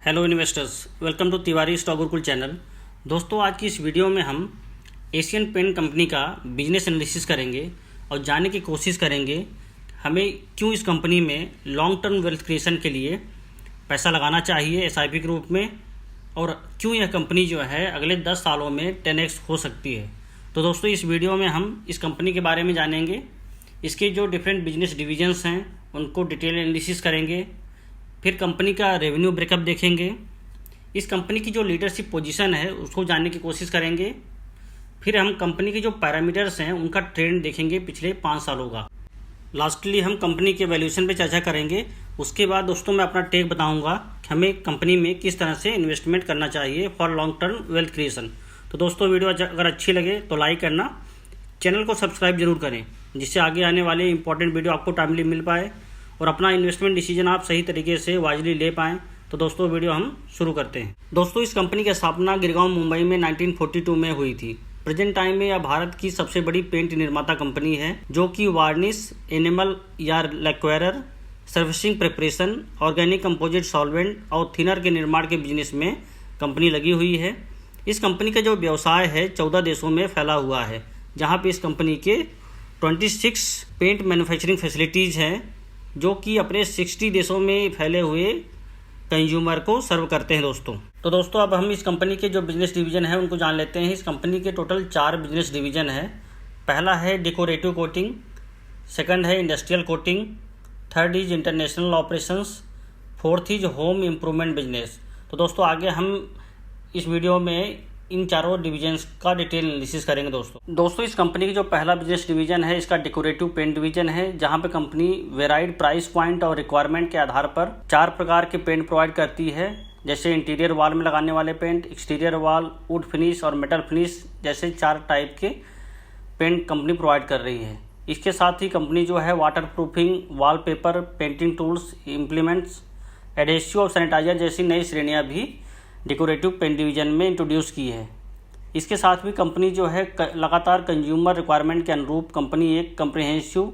Hello investors, welcome to Tiwari stock Gurukul channel. दोस्तों, आज की इस वीडियो में हम एशियन पेंट कंपनी का बिजनेस एनालिसिस करेंगे और जानने की कोशिश करेंगे हमें क्यों इस कंपनी में लॉन्ग टर्म वेल्थ क्रिएशन के लिए पैसा लगाना चाहिए एसआईपी के रूप में, और क्यों यह कंपनी जो है अगले 10 सालों में 10x हो सकती है। तो दोस्तों, इस वीडियो में हम इस कंपनी के बारे में जानेंगे, इसके जो डिफरेंट बिजनेस डिविजन्स हैं उनको डिटेल एनालिसिस करेंगे, फिर कंपनी का रेवेन्यू ब्रेकअप देखेंगे, इस कंपनी की जो लीडरशिप पोजीशन है उसको जानने की कोशिश करेंगे, फिर हम कंपनी के जो पैरामीटर्स हैं उनका ट्रेंड देखेंगे पिछले 5 सालों का। लास्टली हम कंपनी के वैल्यूएशन पे चर्चा करेंगे। उसके बाद दोस्तों मैं अपना टेक बताऊंगा कि हमें कंपनी में किस तरह से इन्वेस्टमेंट करना चाहिए for long term wealth creation. तो दोस्तों, वीडियो अगर अच्छी लगे तो लाइक करना, चैनल को सब्सक्राइब जरूर करें, जिससे आगे आने वाले इंपॉर्टेंट वीडियो आपको टाइमली मिल पाए और अपना इन्वेस्टमेंट डिसीजन आप सही तरीके से वाजली ले पाएँ। तो दोस्तों, वीडियो हम शुरू करते हैं। दोस्तों, इस कंपनी की स्थापना गिरगांव मुंबई में 1942 में हुई थी। प्रेजेंट टाइम में यह भारत की सबसे बड़ी पेंट निर्माता कंपनी है, जो कि वार्निश, एनिमल या lacquer, surfacing preparation, organic composite solvent और थिनर के निर्माण के बिजनेस में कंपनी लगी हुई है। इस कंपनी का जो व्यवसाय है 14 देशों में फैला हुआ है, जहाँ पे इस कंपनी के 26 पेंट मैन्युफैक्चरिंग फैसिलिटीज़ हैं, जो कि अपने 60 देशों में फैले हुए कंज्यूमर को सर्व करते हैं दोस्तों। तो दोस्तों, अब हम इस कंपनी के जो बिजनेस डिवीजन है उनको जान लेते हैं। इस कंपनी के टोटल 4 बिजनेस डिवीजन है। पहला है डेकोरेटिव कोटिंग, सेकंड है industrial coating, third is international operations, fourth is home improvement business. तो दोस्तों, आगे हम इस वीडियो में इन चारों डिवीजन्स का डिटेल एनालिसिस करेंगे दोस्तों। इस कंपनी की जो पहला बिजनेस डिवीजन है इसका डेकोरेटिव पेंट डिवीजन है, जहां पे कंपनी वेराइड प्राइस पॉइंट और रिक्वायरमेंट के आधार पर 4 प्रकार के पेंट प्रोवाइड करती है, जैसे इंटीरियर वॉल में लगाने वाले paint, exterior wall, wood finish और मेटल फिनिश जैसे 4 टाइप के पेंट कंपनी प्रोवाइड कर रही है। इसके साथ ही कंपनी जो है water proofing, wall paper, painting tools, implements, adhesive और सैनिटाइजर जैसी नई श्रेणियाँ भी डेकोरेटिव पेंट डिवीजन में इंट्रोड्यूस की है। इसके साथ भी कंपनी जो है लगातार कंज्यूमर रिक्वायरमेंट के अनुरूप कंपनी एक कम्प्रिहेंसिव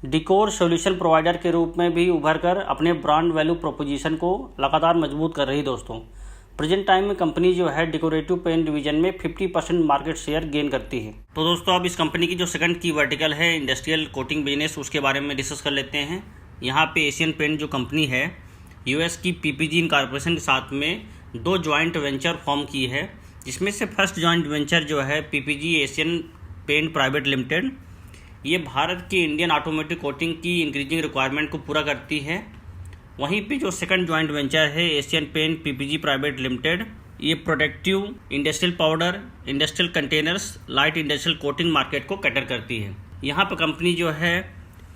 डिकोर सॉल्यूशन प्रोवाइडर के रूप में भी उभर कर अपने ब्रांड वैल्यू प्रोपोजिशन को लगातार मजबूत कर रही दोस्तों। प्रेजेंट टाइम में कंपनी जो है डेकोरेटिव पेंट डिवीजन में 50% मार्केट शेयर गेन करती है। तो दोस्तों, अब इस कंपनी की जो सेकंड की वर्टिकल है इंडस्ट्रियल कोटिंग बिजनेस, उसके बारे में डिस्कस कर लेते हैं। यहाँ पे एशियन पेंट जो कंपनी है यूएस की पीपीजी इनकॉर्पोरेशन के साथ में 2 ज्वाइंट वेंचर फॉर्म की है, जिसमें से फर्स्ट ज्वाइंट वेंचर जो है PPG Asian paint private limited, ये भारत की इंडियन ऑटोमोटिव कोटिंग की इंक्रीजिंग रिक्वायरमेंट को पूरा करती है। वहीं पे जो सेकंड ज्वाइंट वेंचर है Asian paint PPG private limited, ये productive industrial powder, industrial containers, light industrial coating market को कैटर करती है। यहाँ पर कंपनी जो है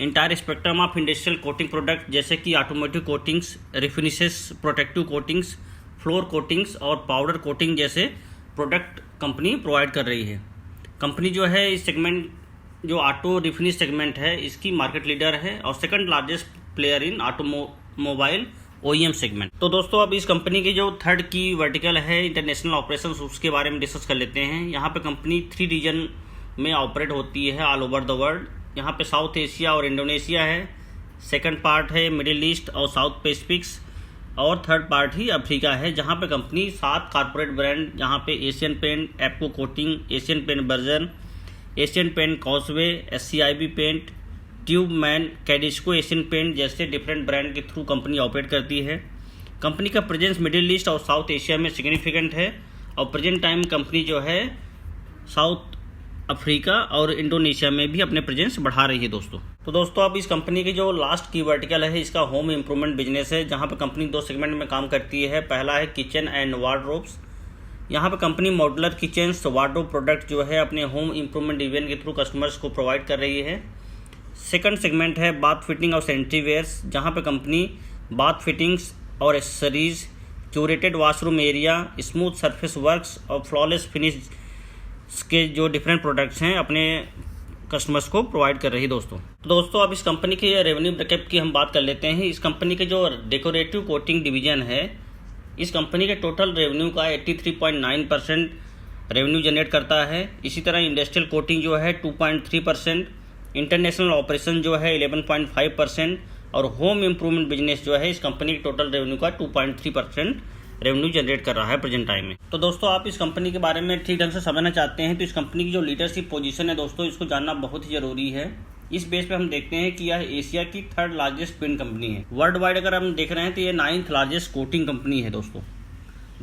entire spectrum of industrial coating product जैसे कि automotive coatings, refinishes, protective coatings, floor coatings और पाउडर कोटिंग जैसे प्रोडक्ट कंपनी प्रोवाइड कर रही है। कंपनी जो है इस सेगमेंट जो ऑटो रिफिनिश सेगमेंट है इसकी मार्केट लीडर है और second largest player in automobile OEM segment. तो दोस्तों, अब इस कंपनी की जो थर्ड की वर्टिकल है इंटरनेशनल ऑपरेशंस, उसके बारे में डिस्कस कर लेते हैं। यहाँ पे कंपनी 3 रीजन में ऑपरेट होती है ऑल ओवर द वर्ल्ड। यहाँ पे साउथ एशिया और इंडोनेशिया है, सेकंड पार्ट है मिडिल ईस्ट और साउथ पैसिफिक्स, और थर्ड पार्ट ही अफ्रीका है, जहाँ पे कंपनी 7 कॉर्पोरेट ब्रांड, जहाँ पे Asian paint, Apco coating, Asian paint Berger, Asian paint Causeway, SCIB paint, Taubmans, Kadisco Asian paint जैसे डिफरेंट ब्रांड के थ्रू कंपनी ऑपरेट करती है। कंपनी का प्रेजेंस मिडिल ईस्ट और साउथ एशिया में सिग्निफिकेंट है और प्रेजेंट टाइम कंपनी जो है साउथ अफ्रीका और इंडोनेशिया में भी अपने प्रेजेंस बढ़ा रही है दोस्तों। तो दोस्तों, अब इस कंपनी की जो लास्ट की वर्टिकल है इसका होम इम्प्रूवमेंट बिजनेस है, जहां पर कंपनी 2 सेगमेंट में काम करती है। पहला है किचन एंड वार्डरोब्स। यहां पर company modular kitchens, wardrobe product जो है अपने होम इम्प्रूवमेंट डिवीजन के थ्रू कस्टमर्स को प्रोवाइड कर रही है। सेकंड सेगमेंट है बाथ फिटिंग और सैनिटरी वेयर्स, जहाँ पर कंपनी बाथ फिटिंग्स और accessories, curated washroom area, smooth surface works और फ्लॉलेस फिनिश के जो डिफरेंट प्रोडक्ट्स हैं अपने कस्टमर्स को प्रोवाइड कर रही है दोस्तों। तो दोस्तों, अब इस कंपनी के रेवेन्यू ब्रेकअप की हम बात कर लेते हैं। इस कंपनी के जो डेकोरेटिव कोटिंग डिवीजन है, इस कंपनी के टोटल रेवेन्यू का 83.9% रेवेन्यू जनरेट करता है। इसी तरह इंडस्ट्रियल कोटिंग जो है 2.3%, इंटरनेशनल ऑपरेशन जो है 11.5% और होम इम्प्रूवमेंट बिजनेस जो है इस कंपनी के टोटल रेवेन्यू का 2.3% रेवेन्यू जनरेट कर रहा है प्रेजेंट टाइम में। तो दोस्तों आप इस कंपनी के बारे में ठीक ढंग से समझना चाहते हैं तो इस कंपनी की जो लीडरशिप पोजीशन है दोस्तों, इसको जानना बहुत ही ज़रूरी है। इस बेस पे हम देखते हैं कि यह एशिया की 3rd लार्जेस्ट पेंट कंपनी है। वर्ल्ड वाइड अगर हम देख रहे हैं तो ये 9th लार्जेस्ट कोटिंग कंपनी है दोस्तों।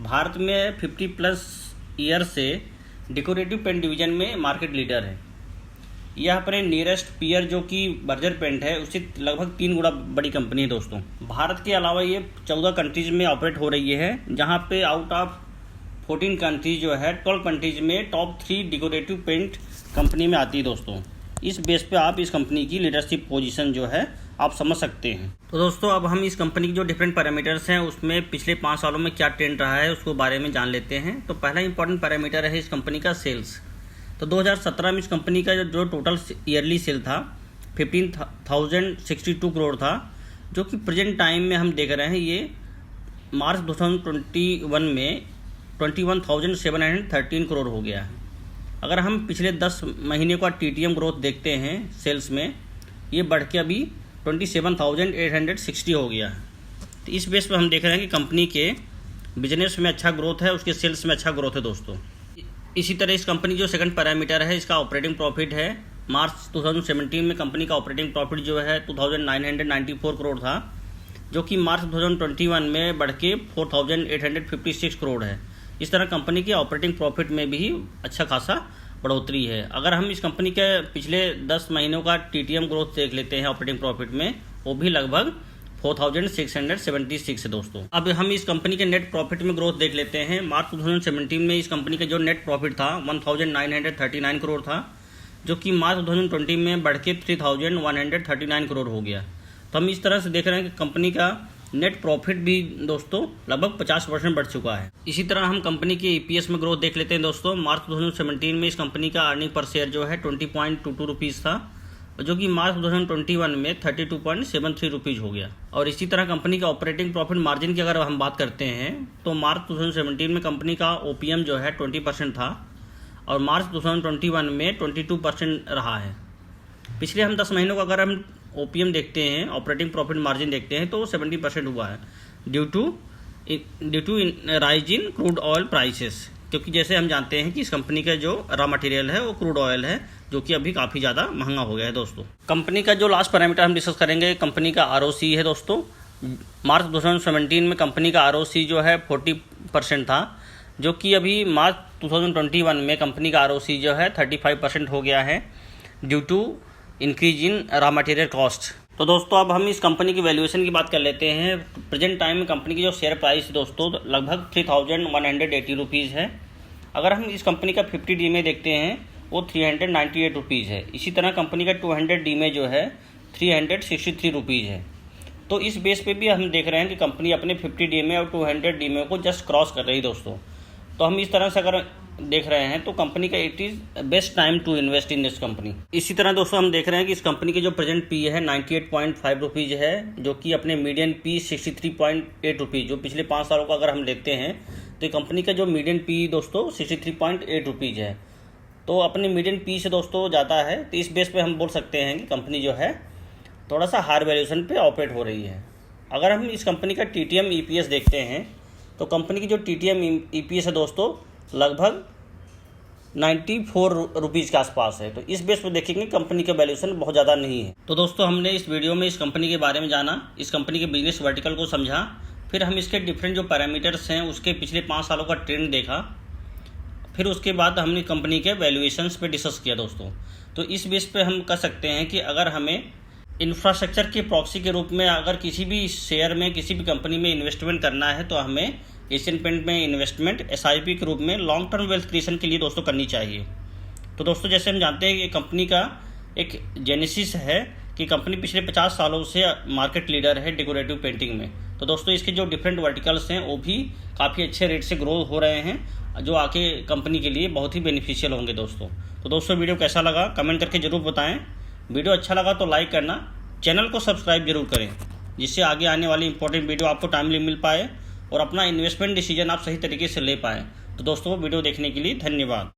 भारत में 50+ ईयर से डेकोरेटिव पेंट डिवीजन में मार्केट लीडर है। यह अपने नियरेस्ट पीयर जो कि बर्जर पेंट है उससे लगभग 3 गुना बड़ी कंपनी है दोस्तों। भारत के अलावा ये 14 कंट्रीज में ऑपरेट हो रही है, जहां पे आउट ऑफ 14 कंट्रीज जो है 12 कंट्रीज में टॉप 3 डेकोरेटिव पेंट कंपनी में आती है दोस्तों। इस बेस पे आप इस कंपनी की लीडरशिप पोजीशन जो है आप समझ सकते हैं। तो दोस्तों अब हम इस कंपनी की जो डिफरेंट पैरामीटर्स हैं उसमें पिछले 5 सालों में क्या ट्रेंड रहा है उसको बारे में जान लेते हैं। तो पहला इंपॉर्टेंट पैरामीटर है इस कंपनी का सेल्स। तो 2017 में इस कंपनी का जो टोटल ईयरली सेल था 15,062 करोड़ था, जो कि प्रेजेंट टाइम में हम देख रहे हैं ये मार्च 2021 में 21,713 करोड़ हो गया है। अगर हम पिछले 10 महीने का TTM ग्रोथ देखते हैं सेल्स में, ये बढ़ के अभी 27,860 हो गया है। तो इस बेस पर हम देख रहे हैं कि कंपनी के बिजनेस में अच्छा ग्रोथ है, उसके सेल्स में अच्छा ग्रोथ है दोस्तों। इसी तरह इस कंपनी जो सेकंड पैरामीटर है इसका ऑपरेटिंग प्रॉफिट है। मार्च 2017 में कंपनी का ऑपरेटिंग प्रॉफिट जो है 2,994 करोड़ था, जो कि मार्च 2021 में बढ़ के 4,856 करोड़ है। इस तरह कंपनी के ऑपरेटिंग प्रॉफिट में भी अच्छा खासा बढ़ोतरी है। अगर हम इस कंपनी के पिछले 10 महीनों का TTM ग्रोथ देख लेते हैं ऑपरेटिंग प्रॉफिट में, वो भी लगभग 4,676 है दोस्तों। अब हम इस कंपनी के नेट प्रॉफिट में ग्रोथ देख लेते हैं। मार्च 2017 में इस कंपनी का जो नेट प्रॉफिट था 1,939 करोड़ था, जो कि मार्च 2020 में बढ़ के 3,139 करोड़ हो गया। तो हम इस तरह से देख रहे हैं कि कंपनी का नेट प्रॉफिट भी दोस्तों लगभग 50% बढ़ चुका है। इसी तरह हम कंपनी के EPS में ग्रोथ देख लेते हैं दोस्तों। मार्च 2017 में इस कंपनी का अर्निंग पर शेयर जो है 20.22 रुपीज़ था, जो कि मार्च 2021 में 32.73 रुपीज़ हो गया। और इसी तरह कंपनी का ऑपरेटिंग प्रॉफिट मार्जिन की अगर हम बात करते हैं तो मार्च 2017 में कंपनी का OPM जो है 20% था और मार्च 2021 में 22% रहा है। पिछले हम 10 महीनों का अगर हम OPM देखते हैं, ऑपरेटिंग प्रॉफिट मार्जिन देखते हैं, तो 70% हुआ है due to rise in crude oil prices, क्योंकि जैसे हम जानते हैं कि इस कंपनी का जो रॉ मटेरियल है वो क्रूड ऑयल है, जो कि अभी काफ़ी ज़्यादा महंगा हो गया है दोस्तों। कंपनी का जो लास्ट पैरामीटर हम डिस्कस करेंगे कंपनी का ROC है दोस्तों। मार्च 2017 में कंपनी का ROC जो है 40% था, जो कि अभी मार्च 2021 में कंपनी का ROC जो है 35% हो गया है due to increase in raw material cost. तो दोस्तों अब हम इस कंपनी की वैल्यूएशन की बात कर लेते हैं। प्रेजेंट टाइम में कंपनी की जो शेयर प्राइस है दोस्तों लगभग 3,180 रुपीज़ है। अगर हम इस कंपनी का 50D में देखते हैं वो 398 रुपीज़ है। इसी तरह कंपनी का 200D में जो है 363 रुपीज़ है। तो इस बेस पे भी हम देख रहे हैं कि कंपनी अपने 50D में और 200D में को जस्ट क्रॉस कर रही है दोस्तों। तो हम इस तरह से अगर देख रहे हैं तो कंपनी का it is best time to invest in this company. इसी तरह दोस्तों हम देख रहे हैं कि इस कंपनी की जो प्रेजेंट PE है 98.5 रुपीज़ है, जो कि अपने मीडियन PE 63.8 रुपीज़, जो पिछले 5 सालों का अगर हम देखते हैं तो कंपनी का जो मीडियन PE दोस्तों 63.8 रुपीज़ है। तो अपने मीडियन PE से दोस्तों ज़्यादा है। तो इस बेस पे हम बोल सकते हैं कि कंपनी जो है थोड़ा सा हायर वैल्यूएशन पे ऑपरेट हो रही है। अगर हम इस कंपनी का TTM EPS देखते हैं तो कंपनी की जो TTM EPS है दोस्तों लगभग 94 रुपीज़ के आसपास है। तो इस बेस पर देखेंगे कंपनी का वैल्यूएशन बहुत ज़्यादा नहीं है। तो दोस्तों हमने इस वीडियो में इस कंपनी के बारे में जाना, इस कंपनी के बिजनेस वर्टिकल को समझा, फिर हम इसके डिफरेंट जो पैरामीटर्स हैं उसके पिछले 5 सालों का ट्रेंड देखा, फिर उसके बाद हमने कंपनी के वैल्यूएशंस पे डिस्कस किया दोस्तों। तो इस बेस पे हम कह सकते हैं कि अगर हमें इंफ्रास्ट्रक्चर के प्रॉक्सी के रूप में अगर किसी भी शेयर में किसी भी कंपनी में इन्वेस्टमेंट करना है तो हमें एशियन पेंट में इन्वेस्टमेंट SIP के रूप में लॉन्ग टर्म वेल्थ क्रिएशन के लिए दोस्तों करनी चाहिए। तो दोस्तों जैसे हम जानते हैं कि कंपनी का एक जेनेसिस है कि कंपनी पिछले 50 सालों से मार्केट लीडर है डेकोरेटिव पेंटिंग में। तो दोस्तों इसके जो डिफरेंट वर्टिकल्स हैं वो भी काफ़ी अच्छे रेट से ग्रो हो रहे हैं, जो आके कंपनी के लिए बहुत ही बेनिफिशियल होंगे दोस्तों। तो दोस्तों वीडियो कैसा लगा कमेंट करके ज़रूर बताएं। वीडियो अच्छा लगा तो लाइक करना, चैनल को सब्सक्राइब जरूर करें, जिससे आगे आने वाली इंपॉर्टेंट वीडियो आपको टाइमली मिल पाए और अपना इन्वेस्टमेंट डिसीजन आप सही तरीके से ले पाएँ। तो दोस्तों वीडियो देखने के लिए धन्यवाद।